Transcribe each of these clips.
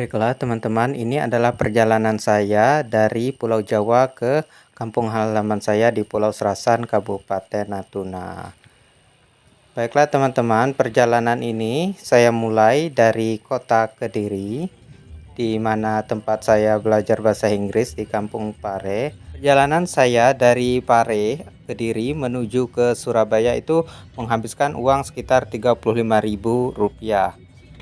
Baiklah teman-teman, ini adalah perjalanan saya dari Pulau Jawa ke kampung halaman saya di Pulau Serasan, Kabupaten Natuna. Baiklah teman-teman, perjalanan ini saya mulai dari kota Kediri, di mana tempat saya belajar bahasa Inggris di Kampung Pare. Perjalanan saya dari Pare, Kediri menuju ke Surabaya itu menghabiskan uang sekitar Rp35.000.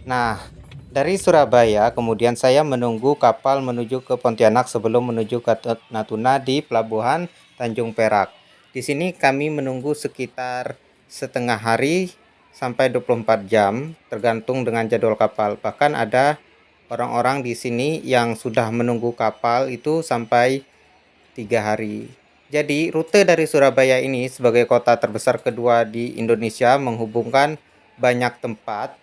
Nah, dari Surabaya kemudian saya menunggu kapal menuju ke Pontianak sebelum menuju ke Natuna di Pelabuhan Tanjung Perak. Di sini kami menunggu sekitar setengah hari sampai 24 jam tergantung dengan jadwal kapal. Bahkan ada orang-orang di sini yang sudah menunggu kapal itu sampai 3 hari. Jadi rute dari Surabaya ini sebagai kota terbesar kedua di Indonesia menghubungkan banyak tempat,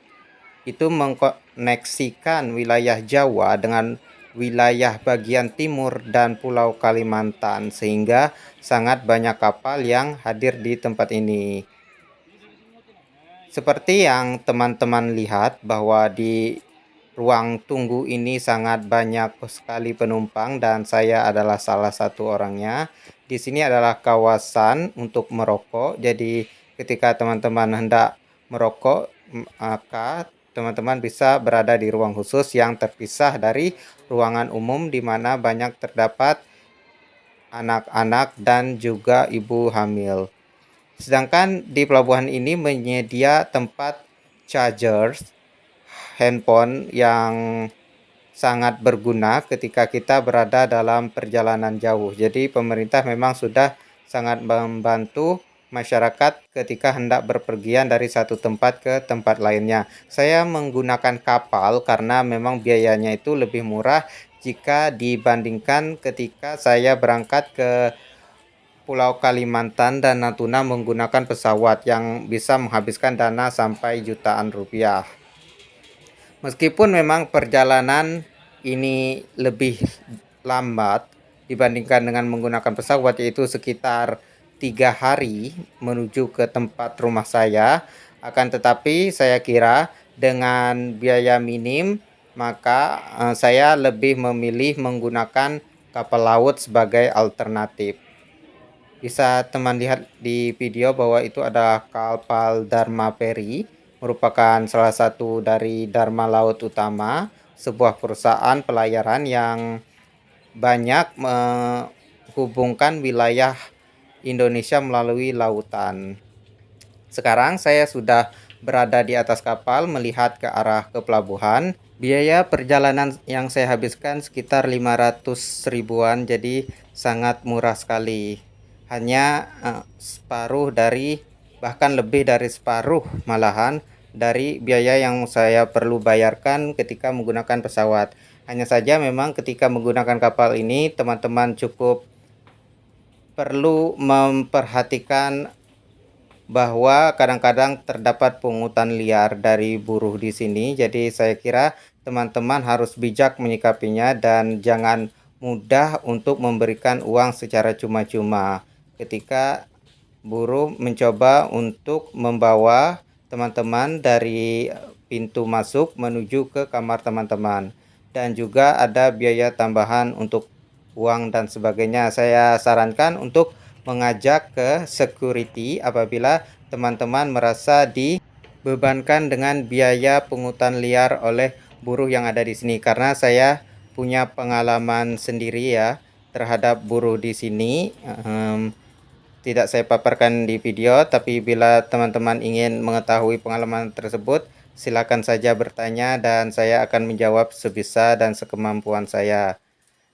itu mengkoneksikan wilayah Jawa dengan wilayah bagian timur dan Pulau Kalimantan, sehingga sangat banyak kapal yang hadir di tempat ini. Seperti yang teman-teman lihat bahwa di ruang tunggu ini sangat banyak sekali penumpang dan saya adalah salah satu orangnya. Di sini adalah kawasan untuk merokok. Jadi ketika teman-teman hendak merokok, maka teman-teman bisa berada di ruang khusus yang terpisah dari ruangan umum di mana banyak terdapat anak-anak dan juga ibu hamil. Sedangkan di pelabuhan ini menyedia tempat charger handphone yang sangat berguna ketika kita berada dalam perjalanan jauh. Jadi pemerintah memang sudah sangat membantu masyarakat ketika hendak berpergian dari satu tempat ke tempat lainnya. Saya menggunakan kapal karena memang biayanya itu lebih murah jika dibandingkan ketika saya berangkat ke Pulau Kalimantan dan Natuna menggunakan pesawat yang bisa menghabiskan dana sampai jutaan rupiah. Meskipun memang perjalanan ini lebih lambat dibandingkan dengan menggunakan pesawat, yaitu sekitar 3 hari menuju ke tempat rumah saya, akan tetapi saya kira dengan biaya minim maka saya lebih memilih menggunakan kapal laut sebagai alternatif. Bisa teman lihat di video bahwa itu ada kapal Dharma Ferry, merupakan salah satu dari Dharma Laut Utama, sebuah perusahaan pelayaran yang banyak menghubungkan wilayah Indonesia melalui lautan. Sekarang saya sudah berada di atas kapal melihat ke arah ke pelabuhan. Biaya perjalanan yang saya habiskan sekitar 500 ribuan, jadi sangat murah sekali. Hanya separuh dari, bahkan lebih dari separuh malahan dari biaya yang saya perlu bayarkan ketika menggunakan pesawat. Hanya saja memang ketika menggunakan kapal ini teman-teman cukup perlu memperhatikan bahwa kadang-kadang terdapat pungutan liar dari buruh di sini. Jadi saya kira teman-teman harus bijak menyikapinya dan jangan mudah untuk memberikan uang secara cuma-cuma ketika buruh mencoba untuk membawa teman-teman dari pintu masuk menuju ke kamar teman-teman. Dan juga ada biaya tambahan untuk uang dan sebagainya. Saya sarankan untuk mengajak ke security apabila teman-teman merasa dibebankan dengan biaya pungutan liar oleh buruh yang ada di sini, karena saya punya pengalaman sendiri ya terhadap buruh di sini. Tidak saya paparkan di video, tapi bila teman-teman ingin mengetahui pengalaman tersebut, silakan saja bertanya dan saya akan menjawab sebisa dan sekemampuan saya.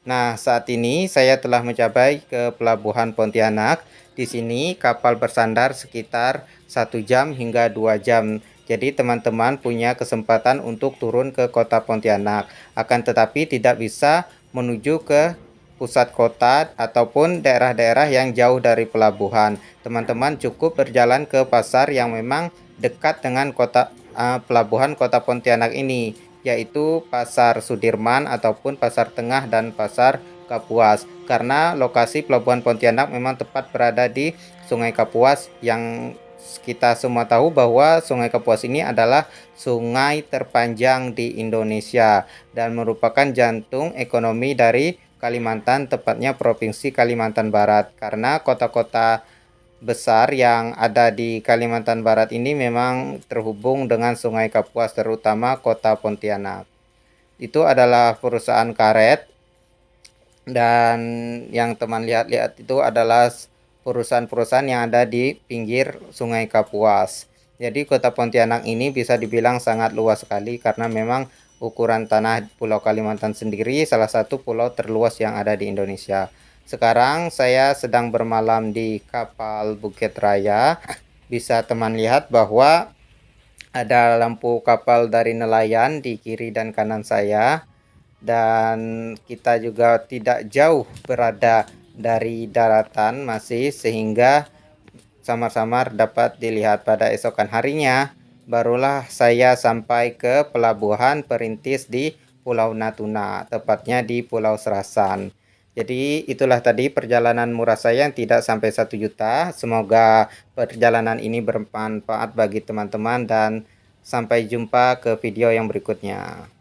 Nah, saat ini saya telah mencapai ke Pelabuhan Pontianak. Di sini kapal bersandar sekitar 1 jam hingga 2 jam. Jadi teman-teman punya kesempatan untuk turun ke kota Pontianak. Akan tetapi tidak bisa menuju ke pusat kota ataupun daerah-daerah yang jauh dari pelabuhan. Teman-teman cukup berjalan ke pasar yang memang dekat dengan pelabuhan kota Pontianak ini, yaitu Pasar Sudirman ataupun Pasar Tengah dan Pasar Kapuas. Karena lokasi pelabuhan Pontianak memang tepat berada di Sungai Kapuas yang kita semua tahu bahwa Sungai Kapuas ini adalah sungai terpanjang di Indonesia dan merupakan jantung ekonomi dari Kalimantan, tepatnya Provinsi Kalimantan Barat, karena kota-kota besar yang ada di Kalimantan Barat ini memang terhubung dengan Sungai Kapuas, terutama kota Pontianak. Itu adalah perusahaan karet, dan yang teman lihat-lihat itu adalah perusahaan-perusahaan yang ada di pinggir Sungai Kapuas. Jadi kota Pontianak ini bisa dibilang sangat luas sekali karena memang ukuran tanah Pulau Kalimantan sendiri salah satu pulau terluas yang ada di Indonesia. Sekarang saya sedang bermalam di kapal Bukit Raya. Bisa teman lihat bahwa ada lampu kapal dari nelayan di kiri dan kanan saya, dan kita juga tidak jauh berada dari daratan masih, sehingga samar-samar dapat dilihat. Pada esokan harinya barulah saya sampai ke pelabuhan perintis di Pulau Natuna, tepatnya di Pulau Serasan. Jadi itulah tadi perjalanan murah saya yang tidak sampai 1 juta. Semoga perjalanan ini bermanfaat bagi teman-teman dan sampai jumpa ke video yang berikutnya.